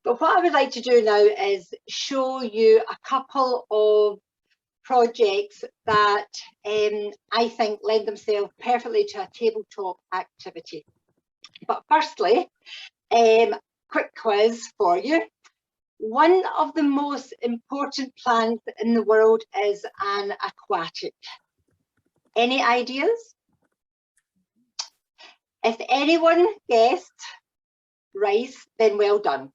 But what I would like to do now is show you a couple of projects that I think lend themselves perfectly to a tabletop activity. But firstly, quick quiz for you. One of the most important plants in the world is an aquatic. Any ideas? If anyone guessed rice, then well done.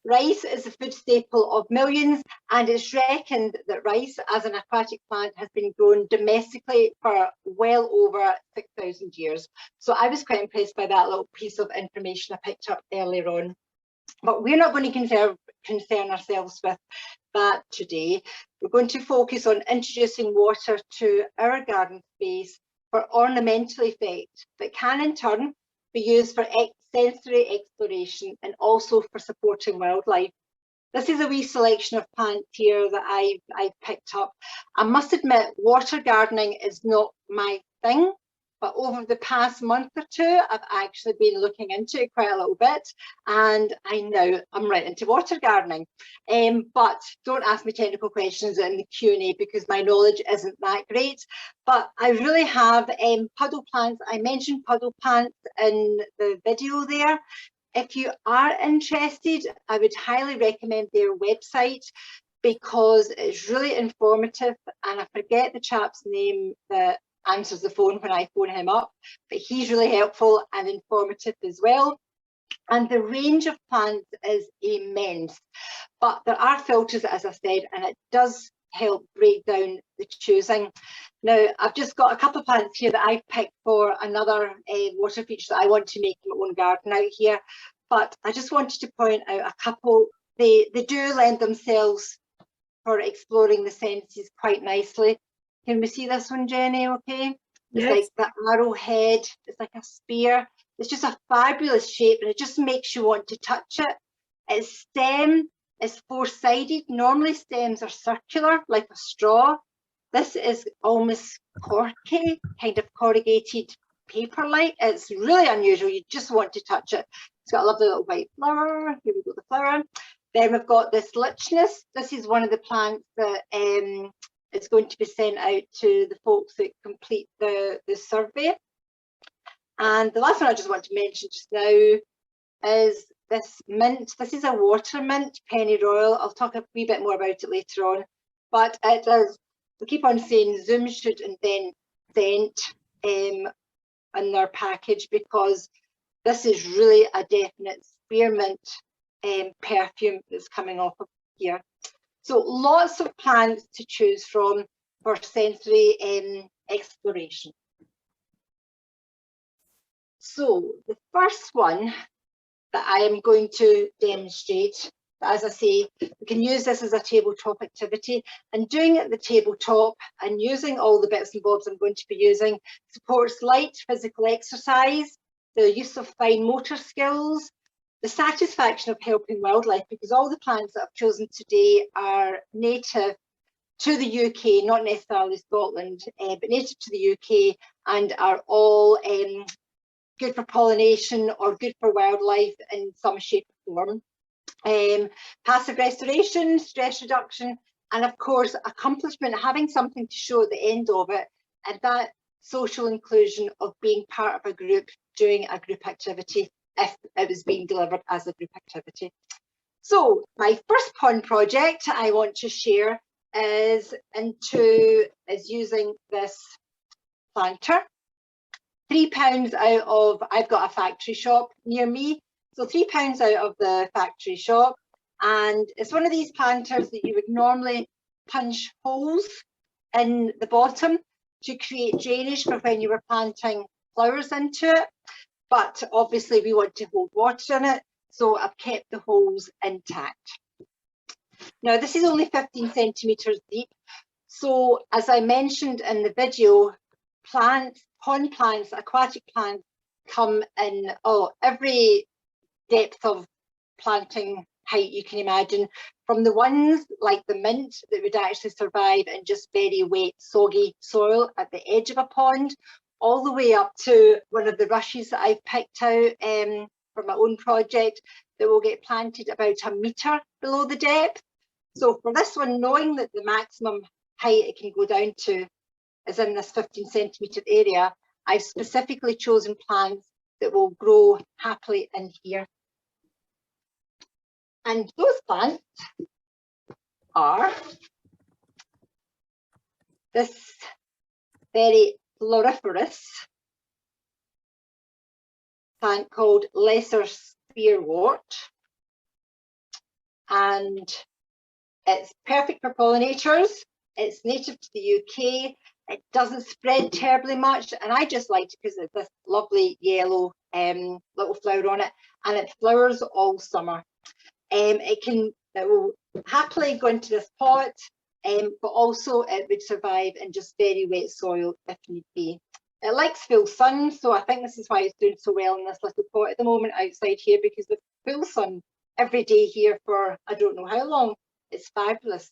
Rice is a food staple of millions, and it's reckoned that rice as an aquatic plant has been grown domestically for well over 6,000 years. So I was quite impressed by that little piece of information I picked up earlier on. But we're not going to concern ourselves with that today. We're going to focus on introducing water to our garden space for ornamental effect that can in turn be used for sensory exploration and also for supporting wildlife. This is a wee selection of plants here that I've picked up. I must admit, water gardening is not my thing, but over the past month or two, I've actually been looking into it quite a little bit, and I know I'm right into water gardening. But don't ask me technical questions in the Q&A because my knowledge isn't that great. But I really have puddle plants. I mentioned puddle plants in the video there. If you are interested, I would highly recommend their website because it's really informative, and I forget the chap's name that answers the phone when I phone him up, but he's really helpful and informative as well. And the range of plants is immense, but there are filters, as I said, and it does help break down the choosing. Now, I've just got a couple of plants here that I've picked for another water feature that I want to make in my own garden out here, but I just wanted to point out a couple. They do lend themselves for exploring the senses quite nicely. Can we see this one, Jenny? Okay. Yes. It's like the arrowhead. It's like a spear. It's just a fabulous shape, and it just makes you want to touch it. Its stem is four-sided. Normally stems are circular, like a straw. This is almost corky, kind of corrugated paper-like. It's really unusual. You just want to touch it. It's got a lovely little white flower. Here we go, the flower. Then we've got this lichness. This is one of the plants that is going to be sent out to the folks that complete the survey. And the last one I just want to mention just now is this mint. This is a water mint, pennyroyal. I'll talk a wee bit more about it later on. But it does, we keep on saying Zoom should indent scent in their package, because this is really a definite spearmint perfume that's coming off of here. So lots of plants to choose from for sensory exploration. So the first one that I am going to demonstrate, as I say, we can use this as a tabletop activity, and doing it at the tabletop and using all the bits and bobs I'm going to be using supports light physical exercise, the use of fine motor skills, the satisfaction of helping wildlife, because all the plants that I've chosen today are native to the UK, not necessarily Scotland, but native to the UK, and are all good for pollination or good for wildlife in some shape or form. Passive restoration, stress reduction, and of course accomplishment, having something to show at the end of it, and that social inclusion of being part of a group, doing a group activity if it was being delivered as a group activity. So my first pond project I want to share is using this planter. £3 out of, I've got a factory shop near me, so £3 out of the factory shop, and it's one of these planters that you would normally punch holes in the bottom to create drainage for when you were planting flowers into it, but obviously we want to hold water in it, so I've kept the holes intact. Now this is only 15 centimetres deep, so as I mentioned in the video, plants, pond plants, aquatic plants come in every depth of planting height you can imagine, from the ones like the mint that would actually survive in just very wet, soggy soil at the edge of a pond, all the way up to one of the rushes that I've picked out for my own project that will get planted about 1 metre below the depth. So for this one, knowing that the maximum height it can go down to is in this 15 centimetre area, I've specifically chosen plants that will grow happily in here. And those plants are this very floriferous plant called lesser spearwort, and it's perfect for pollinators. It's native to the UK. It doesn't spread terribly much, and I just liked it because it's this lovely yellow little flower on it, and it flowers all summer. It will happily go into this pot, but also it would survive in just very wet soil if need be. It likes full sun, so I think this is why it's doing so well in this little pot at the moment outside here, because the full sun every day here for I don't know how long. It's fabulous.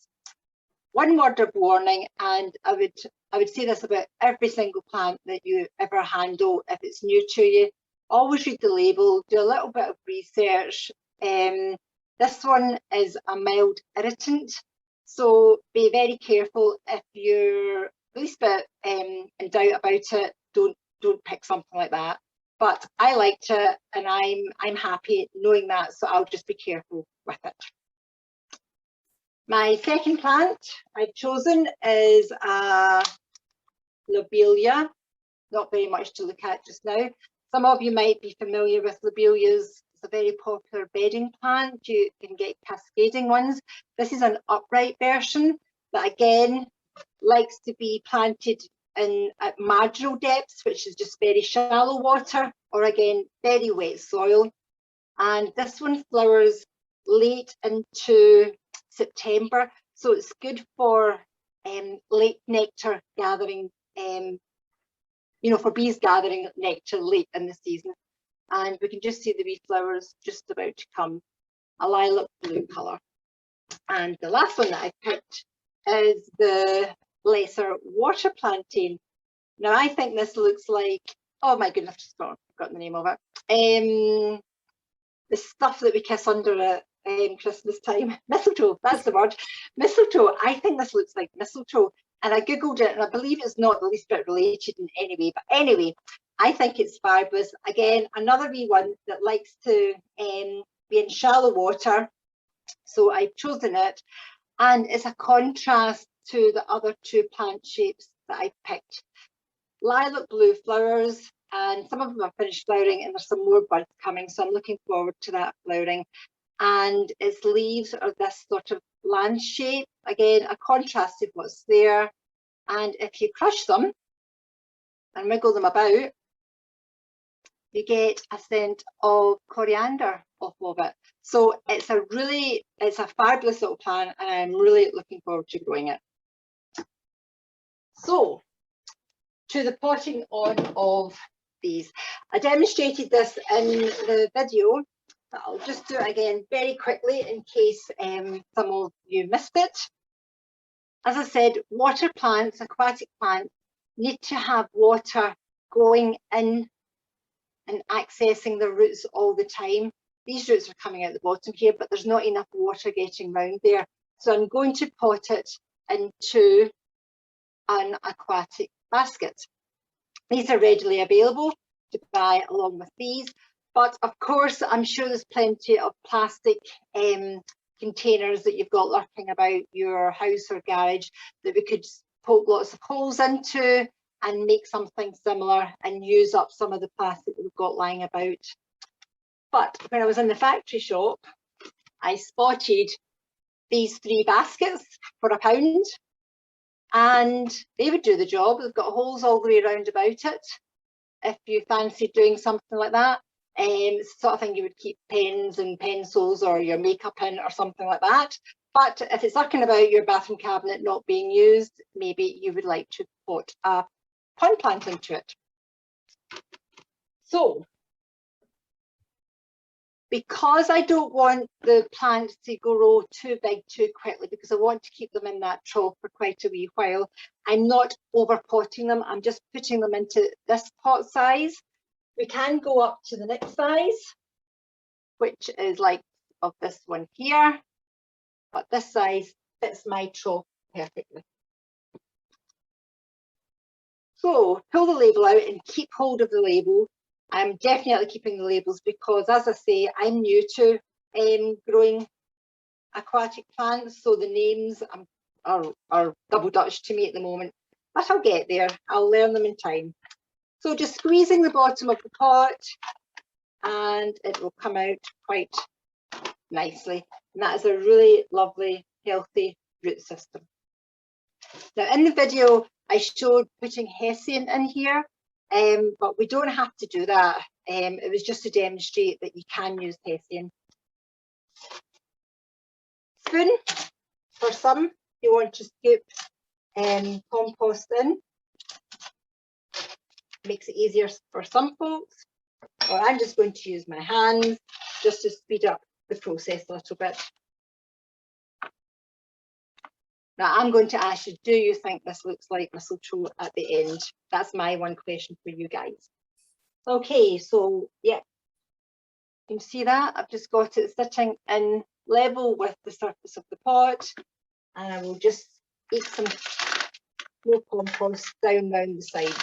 One word of warning, and I would say this about every single plant that you ever handle if it's new to you. Always read the label, do a little bit of research. This one is a mild irritant, so be very careful. If you're at least a bit in doubt about it, don't pick something like that. But I liked it, and I'm happy knowing that, so I'll just be careful with it. My second plant I've chosen is a Lobelia. Not very much to look at just now. Some of you might be familiar with lobelias. It's a very popular bedding plant. You can get cascading ones. This is an upright version that again likes to be planted at marginal depths, which is just very shallow water, or again very wet soil. And this one flowers late into September, so it's good for late nectar gathering, for bees gathering nectar late in the season. And we can just see the wee flowers just about to come, a lilac blue colour. And the last one that I picked is the lesser water plantain. Now I think this looks like, oh my goodness, I've just forgotten the name of it. The stuff that we kiss under at Christmas time. Mistletoe, that's the word. Mistletoe. I think this looks like mistletoe. And I googled it, and I believe it's not the least bit related in any way. But anyway, I think it's fabulous. Again, another wee one that likes to be in shallow water. So I've chosen it. And it's a contrast to the other two plant shapes that I picked. Lilac blue flowers, and some of them are finished flowering, and there's some more buds coming, so I'm looking forward to that flowering. And its leaves are this sort of land shape, again a contrast of what's there. And if you crush them and wiggle them about, you get a scent of coriander off of it. So it's a fabulous little plant, and I'm really looking forward to growing it. So to the potting on of these. I demonstrated this in the video, but I'll just do it again very quickly in case some of you missed it. As I said, water plants, aquatic plants, need to have water going in and accessing the roots all the time. These roots are coming out the bottom here, but there's not enough water getting round there. So I'm going to pot it into an aquatic basket. These are readily available to buy along with these, but of course I'm sure there's plenty of plastic containers that you've got lurking about your house or garage that we could poke lots of holes into and make something similar and use up some of the plastic that we've got lying about. But when I was in the factory shop, I spotted these 3 baskets for £1. And they would do the job. They've got holes all the way around about it. If you fancy doing something like that, it's the sort of thing you would keep pens and pencils or your makeup in or something like that. But if it's lurking about your bathroom cabinet not being used, maybe you would like to put a pond plant into it. So, because I don't want the plants to grow too big too quickly, because I want to keep them in that trough for quite a wee while, I'm not over potting them. I'm just putting them into this pot size. We can go up to the next size. which is like of this one here, but this size fits my trough perfectly. So pull the label out and keep hold of the label. I'm definitely keeping the labels because, as I say, I'm new to growing aquatic plants, so the names are double Dutch to me at the moment, but I'll get there. I'll learn them in time. So just squeezing the bottom of the pot and it will come out quite nicely. And that is a really lovely, healthy root system. Now in the video, I showed putting hessian in here, but we don't have to do that. It was just to demonstrate that you can use hessian. Spoon, for some, you want to scoop compost in. Makes it easier for some folks. Or I'm just going to use my hands just to speed up the process a little bit. Now I'm going to ask you, do you think this looks like mistletoe at the end? That's my one question for you guys. Okay, so yeah, you can see that I've just got it sitting in level with the surface of the pot, and I will just eat some more compost down round the sides.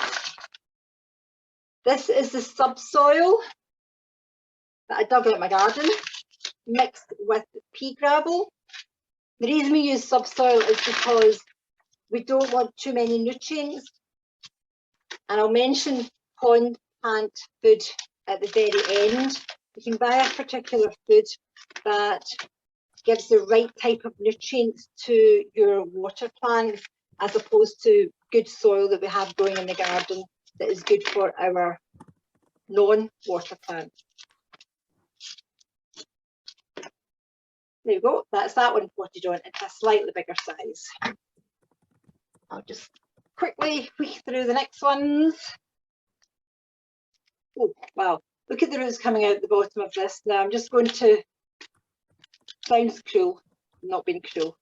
This is the subsoil that I dug out my garden, mixed with pea gravel. The reason we use subsoil is because we don't want too many nutrients. And I'll mention pond plant food at the very end. You can buy a particular food that gives the right type of nutrients to your water plants, as opposed to good soil that we have growing in the garden that is good for our non-water plants. There you go, that's that one potted on. It's a slightly bigger size. I'll just quickly weave through the next ones. Oh, wow, look at the roots coming out the bottom of this. Now I'm just going to, sounds cruel, not being cruel,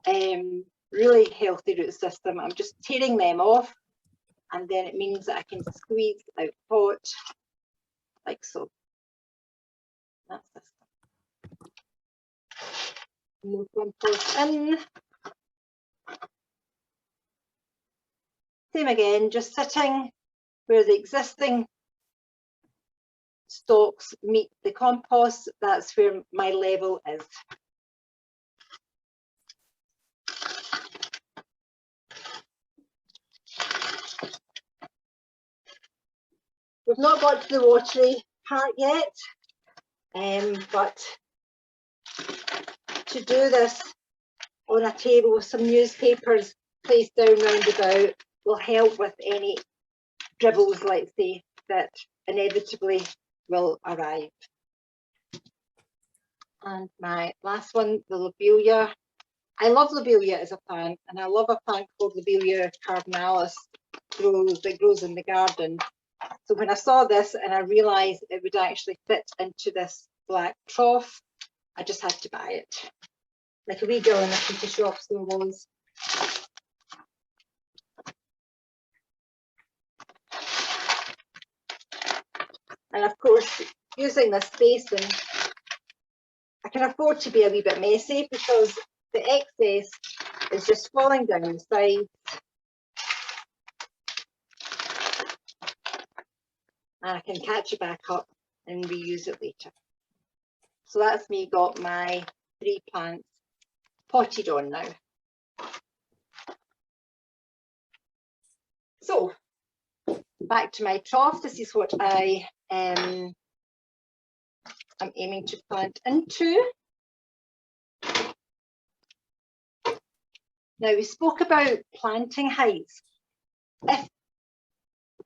really healthy root system. I'm just tearing them off, and then it means that I can squeeze out pot like so. That's this. More compost in. Same again, just sitting where the existing stalks meet the compost. That's where my level is. We've not got to the watery part yet, but to do this on a table with some newspapers placed down round about will help with any dribbles, let's say, that inevitably will arrive. And my last one, the Lobelia. I love Lobelia as a plant, and I love a plant called Lobelia cardinalis that grows in the garden. So when I saw this and I realised it would actually fit into this black trough, I just had to buy it. Like a wee girl in a pretty shop, so it was. And of course, using this basin, I can afford to be a wee bit messy because the excess is just falling down the side. And I can catch it back up and reuse it later. So that's me got my 3 plants potted on now. So back to my trough. This is what I am aiming to plant into. Now we spoke about planting heights. If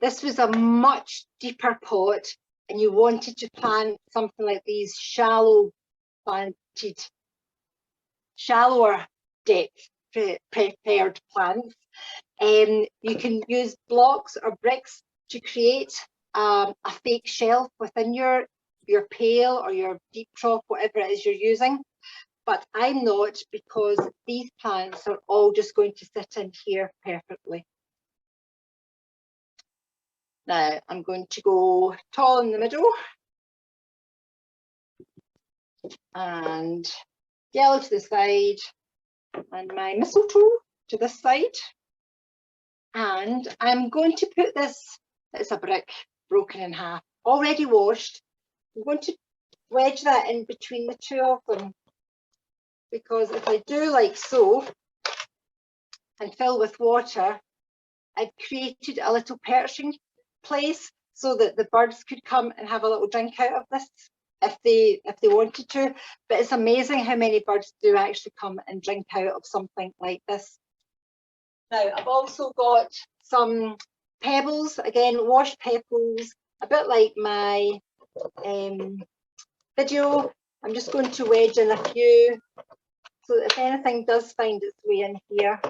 this was a much deeper pot and you wanted to plant something like these shallower depth prepared plants, you can use blocks or bricks to create a fake shelf within your pail or your deep trough, whatever it is you're using. But I'm not, because these plants are all just going to sit in here perfectly. Now I'm going to go tall in the middle. and yellow to the side, and my mistletoe to this side. And I'm going to put this, it's a brick broken in half, already washed. I'm going to wedge that in between the two of them, because if I do like so and fill with water, I've created a little perching place so that the birds could come and have a little drink out of this if they wanted to. But it's amazing how many birds do actually come and drink out of something like this. Now, I've also got some pebbles, again, washed pebbles, a bit like my video. I'm just going to wedge in a few so that if anything does find its way in here,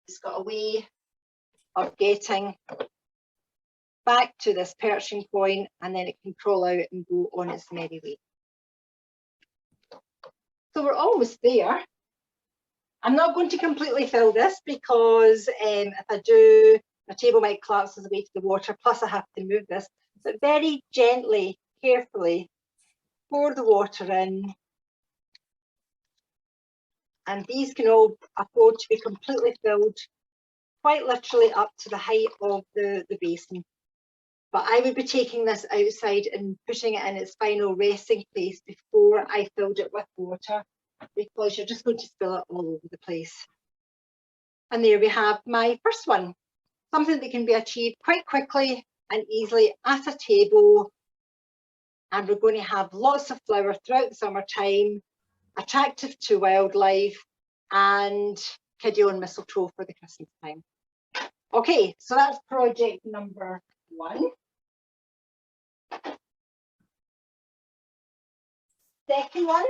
it's got a way of getting back to this perching point, and then it can crawl out and go on its merry way. So we're almost there. I'm not going to completely fill this because if I do, my table might collapse as a way to the water, plus I have to move this, but very gently, carefully pour the water in. And these can all afford to be completely filled, quite literally up to the height of the basin. But I would be taking this outside and putting it in its final resting place before I filled it with water, because you're just going to spill it all over the place. And there we have my first one, something that can be achieved quite quickly and easily at a table. And we're going to have lots of flowers throughout the summertime, attractive to wildlife, and kiddo and mistletoe for the Christmas time. Okay, so that's project number 1. Second one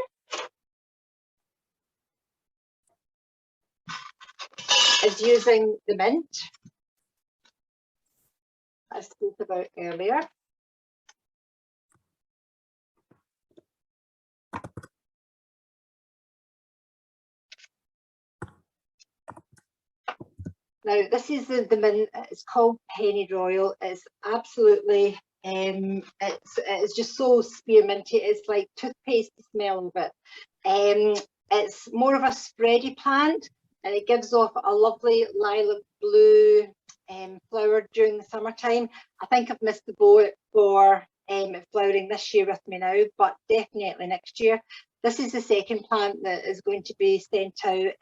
is using the mint I spoke about earlier. Now, this is the mint. It's called Pennyroyal. It's absolutely, it's just so spearminty. It's like toothpaste, the smell of it. It's more of a spready plant, and it gives off a lovely lilac blue flower during the summertime. I think I've missed the boat for flowering this year with me now, but definitely next year. This is the second plant that is going to be sent out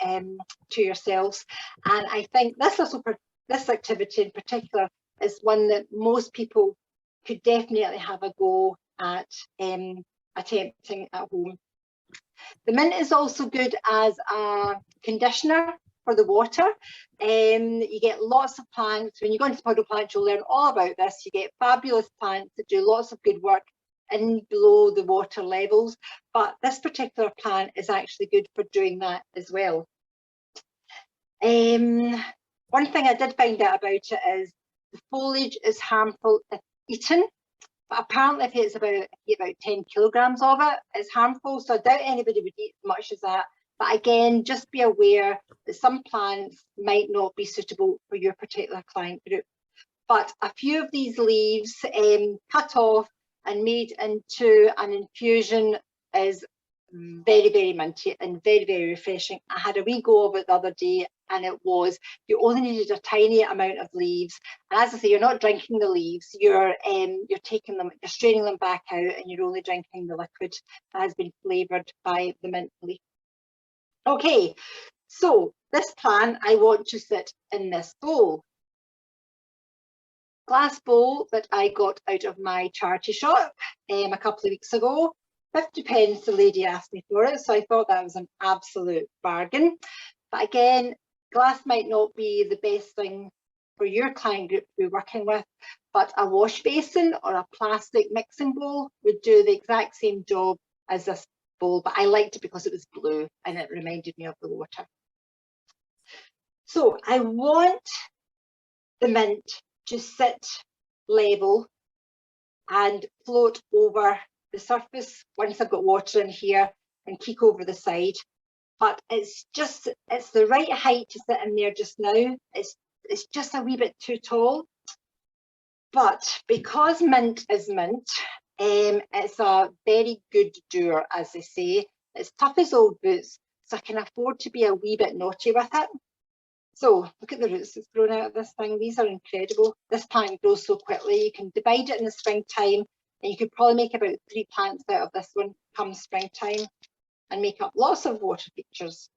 to yourselves, and I think this activity in particular is one that most people could definitely have a go at attempting at home. The mint is also good as a conditioner for the water. You get lots of plants. When you go into puddle plants, you'll learn all about this. You get fabulous plants that do lots of good work in below the water levels, but this particular plant is actually good for doing that as well. One thing I did find out about it is the foliage is harmful if eaten, but apparently if it's about 10 kilograms of it, it's harmful, so I doubt anybody would eat as much as that. But again, just be aware that some plants might not be suitable for your particular client group. But a few of these leaves cut off and made into an infusion is very, very minty and very, very refreshing. I had a wee go of it the other day, and it was, you only needed a tiny amount of leaves. And as I say, you're not drinking the leaves, you're taking them, you're straining them back out, and you're only drinking the liquid that has been flavoured by the mint leaf. Okay, so this plant I want to sit in this bowl. Glass bowl that I got out of my charity shop a couple of weeks ago. 50p the lady asked me for it, so I thought that was an absolute bargain. But again, glass might not be the best thing for your client group to be working with, but a wash basin or a plastic mixing bowl would do the exact same job as this bowl, but I liked it because it was blue and it reminded me of the water. So I want the mint to sit level and float over the surface once I've got water in here and keep over the side. But it's the right height to sit in there just now. It's just a wee bit too tall. But because mint is mint, It's a very good doer, as they say. It's tough as old boots, so I can afford to be a wee bit naughty with it. So look at the roots that's grown out of this thing. These are incredible. This plant grows so quickly. You can divide it in the springtime, and you could probably make about 3 plants out of this one come springtime and make up lots of water features.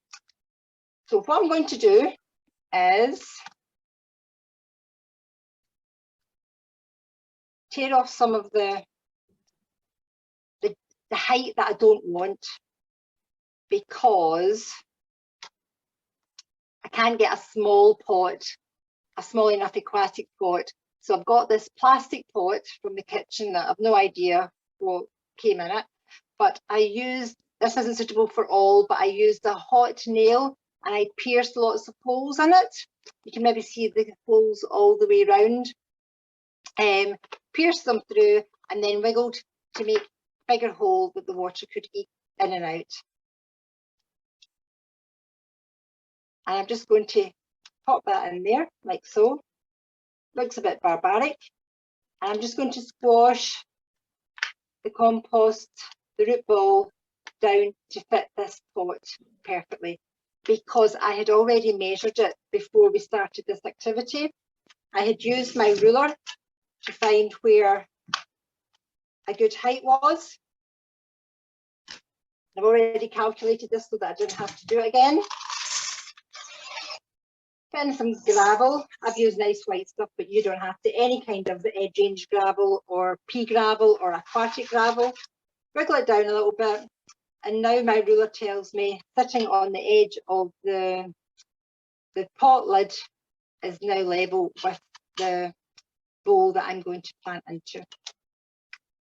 So what I'm going to do is tear off some of the height that I don't want, because I can't get a small pot, a small enough aquatic pot. So I've got this plastic pot from the kitchen that I've no idea what came in it, but I used, this isn't suitable for all, but I used a hot nail and I pierced lots of holes in it. You can maybe see the holes all the way around. Pierced them through and then wiggled to make a bigger hole that the water could eke in and out. And I'm just going to pop that in there like so. Looks a bit barbaric. And I'm just going to squash the compost, the root ball, down to fit this pot perfectly, because I had already measured it before we started this activity. I had used my ruler to find where a good height was. I've already calculated this so that I didn't have to do it again. Getting some gravel. I've used nice white stuff, but you don't have to. Any kind of edge range gravel or pea gravel or aquatic gravel. Wiggle it down a little bit. And now my ruler tells me, sitting on the edge of the pot lid is now level with the bowl that I'm going to plant into.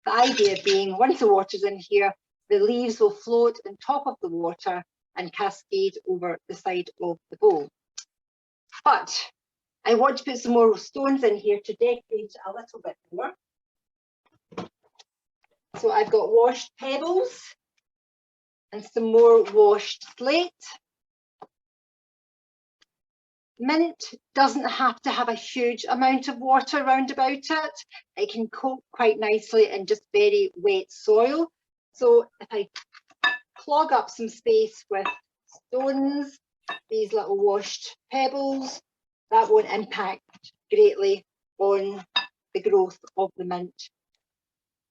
The idea being, once the water's in here, the leaves will float on top of the water and cascade over the side of the bowl. But I want to put some more stones in here to decorate a little bit more. So I've got washed pebbles and some more washed slate. Mint doesn't have to have a huge amount of water around about it. It can coat quite nicely in just very wet soil. So if I clog up some space with stones, these little washed pebbles, that won't impact greatly on the growth of the mint.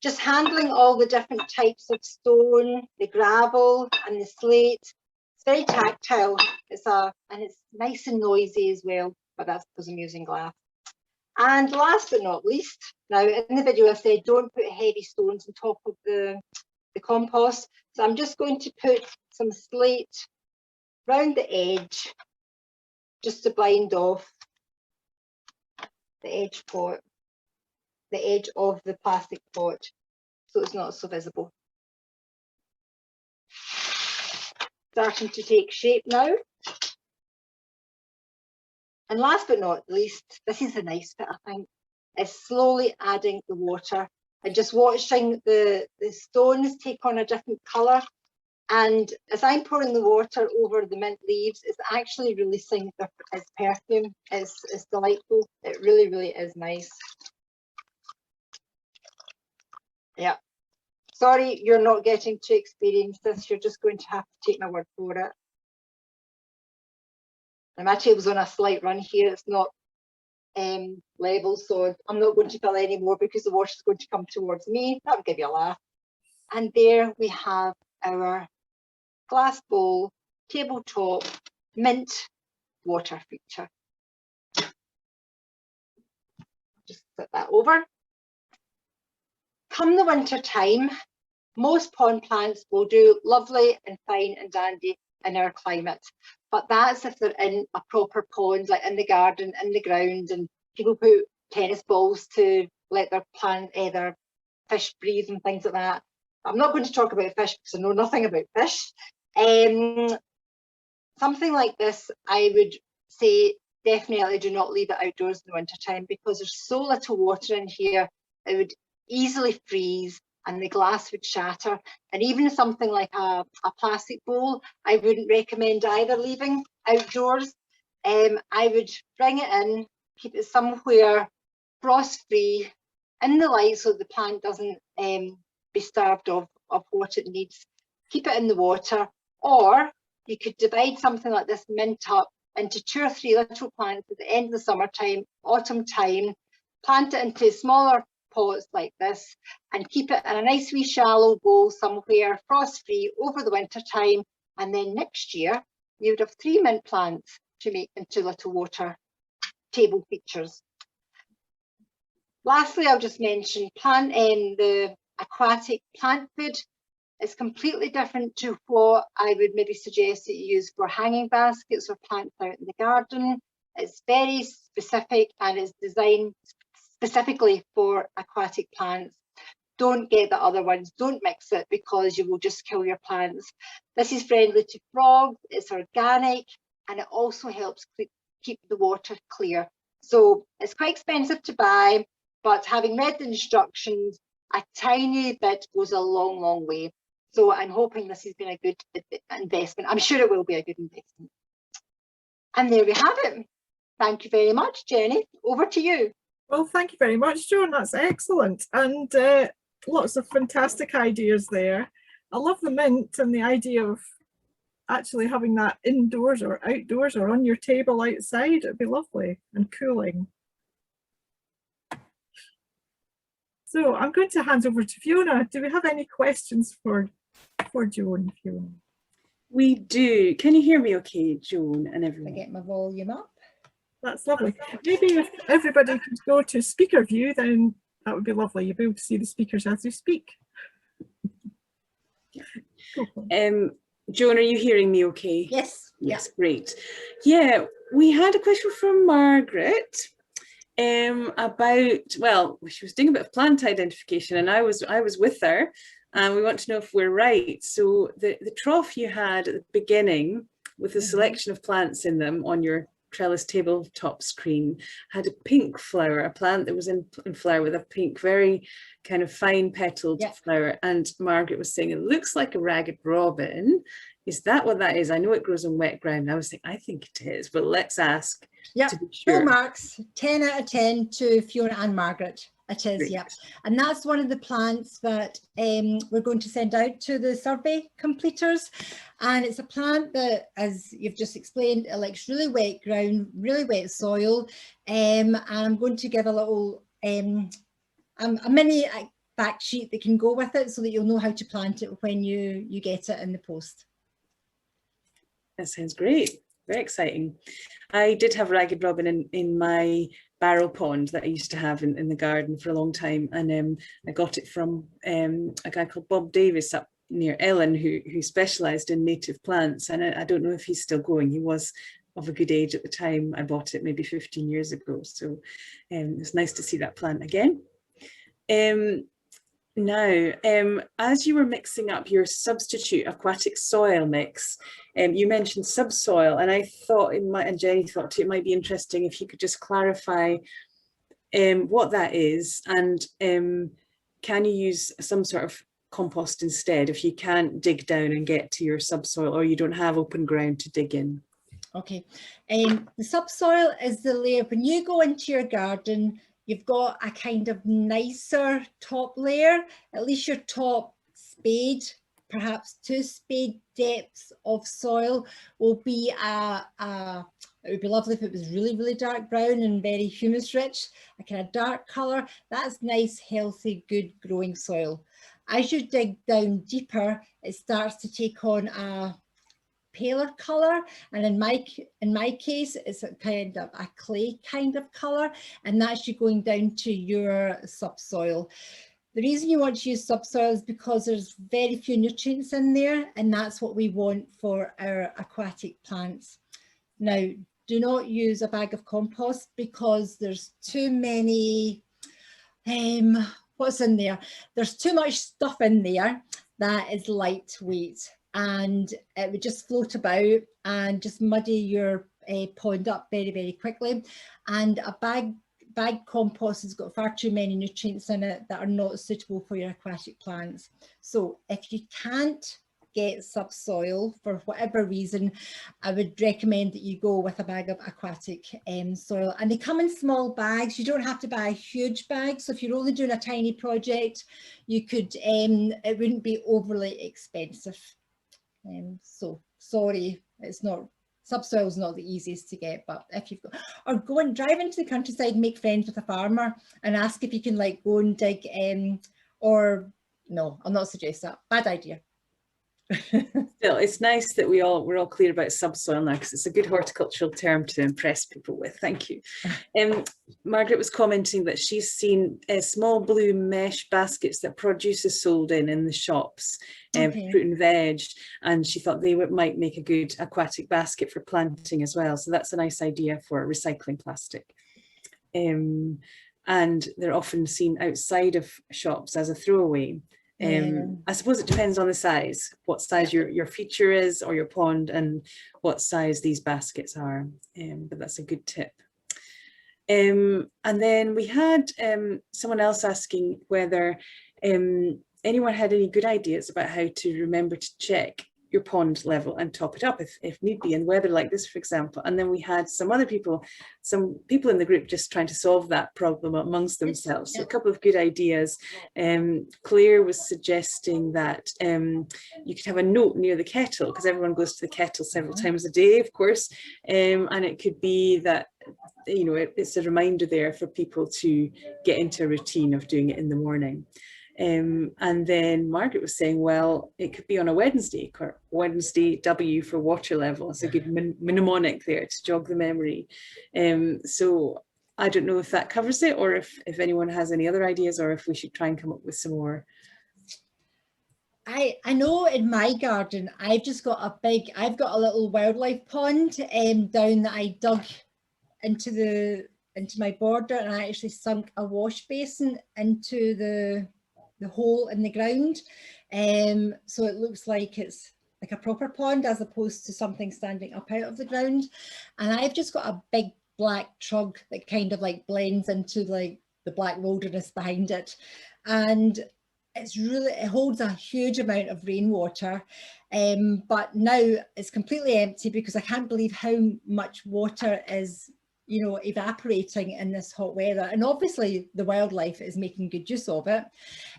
Just handling all the different types of stone, the gravel and the slate, it's very tactile. And it's nice and noisy as well, but that's because I'm using glass. And last but not least, now in the video I said don't put heavy stones on top of the compost. So I'm just going to put some slate round the edge, just to blind off the edge pot, the edge of the plastic pot, so it's not so visible. Starting to take shape now. And last but not least, this is the nice bit, I think, is slowly adding the water and just watching the stones take on a different colour. And as I'm pouring the water over the mint leaves, it's actually releasing its perfume. It's delightful. It really, really is nice. Yeah. Sorry, you're not getting to experience this. You're just going to have to take my word for it. And my table's on a slight run here. It's not level, so I'm not going to fill any more because the water's going to come towards me. That would give you a laugh. And there we have our glass bowl, tabletop, mint water feature. Just put that over. Come the winter time, most pond plants will do lovely and fine and dandy in our climate, but that's if they're in a proper pond, like in the garden, in the ground, and people put tennis balls to let their their fish breathe and things like that. I'm not going to talk about fish because I know nothing about fish. Something like this, I would say definitely do not leave it outdoors in the winter time, because there's so little water in here, it would easily freeze and the glass would shatter. And even something like a plastic bowl, I wouldn't recommend either leaving outdoors. I would bring it in, keep it somewhere frost free in the light so the plant doesn't be starved of what it needs. Keep it in the water, or you could divide something like this mint up into 2 or 3 little plants at the end of the summertime, autumn time, plant it into smaller pots like this, and keep it in a nice wee shallow bowl somewhere, frost-free, over the winter time. And then next year, you would have 3 mint plants to make into little water table features. Lastly, I'll just mention the aquatic plant food is completely different to what I would maybe suggest that you use for hanging baskets or plants out in the garden. It's very specific and it's designed specifically for aquatic plants. Don't get the other ones, don't mix it, because you will just kill your plants. This is friendly to frogs, it's organic, and it also helps keep the water clear. So it's quite expensive to buy, but having read the instructions, a tiny bit goes a long, long way. So I'm hoping this has been a good investment. I'm sure it will be a good investment. And there we have it. Thank you very much, Jenny. Over to you. Well, thank you very much, Joan. That's excellent. And lots of fantastic ideas there. I love the mint and the idea of actually having that indoors or outdoors or on your table outside. It'd be lovely and cooling. So I'm going to hand over to Fiona. Do we have any questions for Joan, Fiona? We do. Can you hear me okay, Joan and everyone? I get my volume up. That's lovely. Maybe if everybody could go to speaker view, then that would be lovely. You'll be able to see the speakers as they speak. Joan, are you hearing me okay? Yes. Yes, great. Yeah, we had a question from Margaret about, well, she was doing a bit of plant identification, and I was with her, and we want to know if we're right. So the trough you had at the beginning with a selection of plants in them on your trellis tabletop screen had a pink flower, a plant that was in flower with a pink, very kind of fine petaled flower. And Margaret was saying it looks like a ragged robin. Is that what that is? I know it grows on wet ground. I think it is, but let's ask to be sure. Full marks, 10 out of 10 to Fiona and Margaret. It is, Great. yeah. And that's one of the plants that we're going to send out to the survey completers. And it's a plant that, as you've just explained, it likes really wet ground, really wet soil. And I'm going to give a little, a mini fact sheet that can go with it so that you'll know how to plant it when you get it in the post. That sounds great. Very exciting. I did have ragged robin in my barrel pond that I used to have in the garden for a long time, and I got it from a guy called Bob Davis up near Ellen who specialised in native plants, and I don't know if he's still going. He was of a good age at the time I bought it, maybe 15 years ago, so it's nice to see that plant again. Now, as you were mixing up your substitute aquatic soil mix, you mentioned subsoil, and I thought it might, and Jenny thought too, it might be interesting if you could just clarify what that is, and can you use some sort of compost instead if you can't dig down and get to your subsoil, or you don't have open ground to dig in? Okay, the subsoil is the layer when you go into your garden. You've got a kind of nicer top layer, at least your top spade, perhaps 2 spade depths of soil will be it would be lovely if it was really, really dark brown and very humus rich, a kind of dark colour. That's nice, healthy, good growing soil. As you dig down deeper, it starts to take on a paler colour, and in my case it's a kind of a clay kind of colour, and that's you going down to your subsoil. The reason you want to use subsoil is because there's very few nutrients in there, and that's what we want for our aquatic plants. Now, do not use a bag of compost because there's too many what's in there? There's too much stuff in there that is lightweight, and it would just float about and just muddy your pond up very, very quickly. And a bag compost has got far too many nutrients in it that are not suitable for your aquatic plants. So if you can't get subsoil for whatever reason, I would recommend that you go with a bag of aquatic soil, and they come in small bags. You don't have to buy a huge bag, so if you're only doing a tiny project, you could it wouldn't be overly expensive. So sorry, it's not, subsoil is not the easiest to get, but if you've got, or go and drive into the countryside, make friends with a farmer and ask if you can like go and dig, or no, I'll not suggest that, bad idea. Still, it's nice that we're all clear about subsoil now, because it's a good horticultural term to impress people with. Thank you. Margaret was commenting that she's seen small blue mesh baskets that produce is sold in the shops, Okay. fruit and veg, and she thought they might make a good aquatic basket for planting as well. So that's a nice idea for recycling plastic. And they're often seen outside of shops as a throwaway. I suppose it depends on the size, what size your feature is or your pond, and what size these baskets are, but that's a good tip. And then we had someone else asking whether anyone had any good ideas about how to remember to check your pond level and top it up if need be in weather like this, for example. And then we had some people in the group just trying to solve that problem amongst themselves. So a couple of good ideas. Claire was suggesting that you could have a note near the kettle, because everyone goes to the kettle several times a day, of course, and it could be that, you know, it's a reminder there for people to get into a routine of doing it in the morning. And then Margaret was saying, well, it could be on a Wednesday, or Wednesday W for water level. It's a good mnemonic there to jog the memory. So I don't know if that covers it, or if anyone has any other ideas, or if we should try and come up with some more. I know in my garden, I've got a little wildlife pond down that I dug into my border, and I actually sunk a wash basin into the hole in the ground, so it looks like it's like a proper pond as opposed to something standing up out of the ground. And I've just got a big black trug that kind of like blends into like the black wilderness behind it, and it holds a huge amount of rainwater, but now it's completely empty because I can't believe how much water is, you know, evaporating in this hot weather. And obviously the wildlife is making good use of it.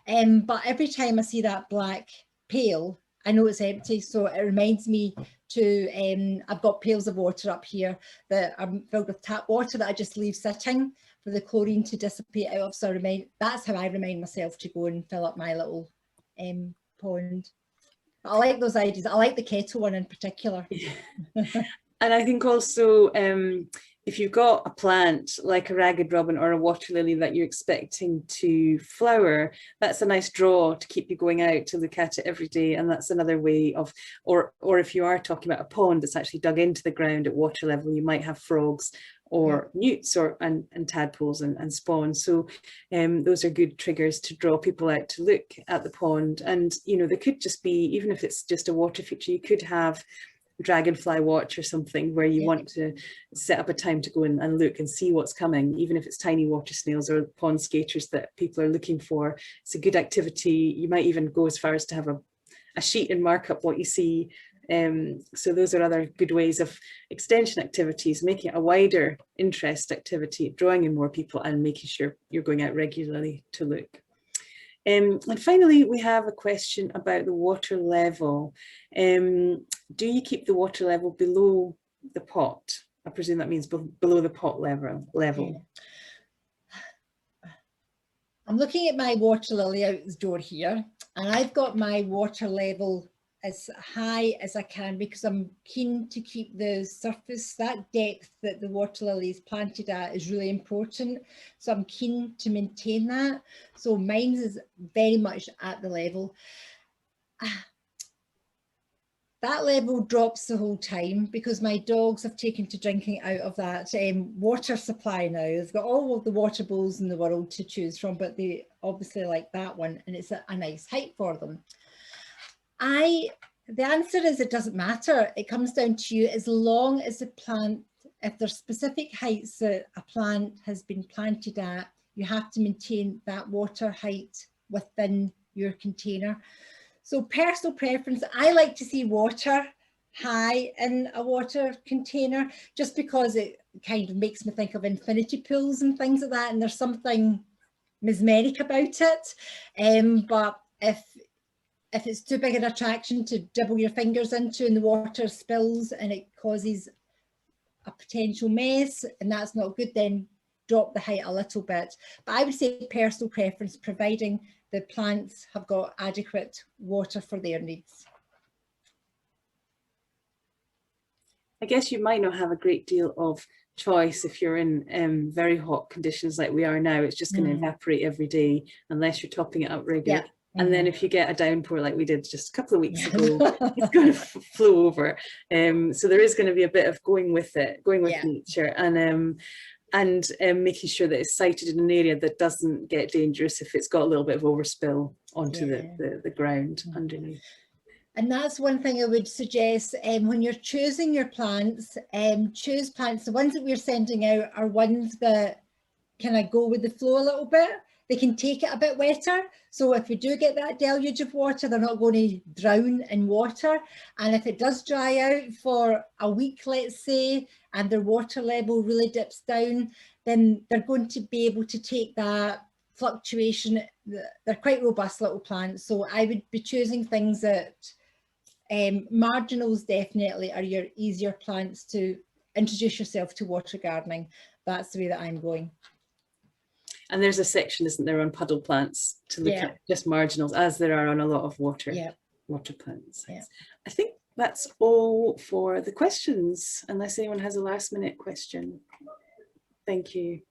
But every time I see that black pail, I know it's empty. So it reminds me to, I've got pails of water up here that are filled with tap water that I just leave sitting for the chlorine to dissipate out of. So that's how I remind myself to go and fill up my little pond. But I like those ideas. I like the kettle one in particular. And I think also, if you've got a plant like a ragged robin or a water lily that you're expecting to flower, that's a nice draw to keep you going out to look at it every day. And that's another way of, or if you are talking about a pond that's actually dug into the ground at water level, you might have frogs or newts and tadpoles and spawns. So those are good triggers to draw people out to look at the pond. And, you know, there could just be, even if it's just a water feature, you could have dragonfly watch or something where you want to set up a time to go in and look and see what's coming, even if it's tiny water snails or pond skaters that people are looking for. It's a good activity. You might even go as far as to have a sheet and mark up what you see. So those are other good ways of extension activities, making it a wider interest activity, drawing in more people and making sure you're going out regularly to look. And finally, we have a question about the water level. Do you keep the water level below the pot? I presume that means below the pot level. I'm looking at my water lily out the door here, and I've got my water level as high as I can because I'm keen to keep the surface, that depth that the water lily is planted at is really important. So I'm keen to maintain that. So mine is very much at the level. That level drops the whole time because my dogs have taken to drinking out of that water supply now. They've got all of the water bowls in the world to choose from, but they obviously like that one, and it's a nice height for them. The answer is it doesn't matter. It comes down to you as long as the plant, if there's specific heights that a plant has been planted at, you have to maintain that water height within your container. So personal preference, I like to see water high in a water container, just because it kind of makes me think of infinity pools and things like that, and there's something mesmeric about it. But if it's too big an attraction to dibble your fingers into and the water spills and it causes a potential mess and that's not good, then drop the height a little bit. But I would say personal preference, providing the plants have got adequate water for their needs. I guess you might not have a great deal of choice if you're in very hot conditions like we are now. It's just going to evaporate every day unless you're topping it up regularly. Yeah. And then if you get a downpour like we did just a couple of weeks ago, it's going to flow over. So there is going to be a bit of going with it, going with nature, and making sure that it's sited in an area that doesn't get dangerous if it's got a little bit of overspill onto the ground underneath. And that's one thing I would suggest when you're choosing your plants, choose plants. The ones that we're sending out are ones that kind of go with the flow a little bit. They can take it a bit wetter. So if we do get that deluge of water, they're not going to drown in water. And if it does dry out for a week, let's say, and their water level really dips down, then they're going to be able to take that fluctuation. They're quite robust little plants. So I would be choosing things that marginals definitely are your easier plants to introduce yourself to water gardening. That's the way that I'm going. And there's a section, isn't there, on puddle plants to look at just marginals, as there are on a lot of water plants. I think that's all for the questions, unless anyone has a last minute question. Thank you.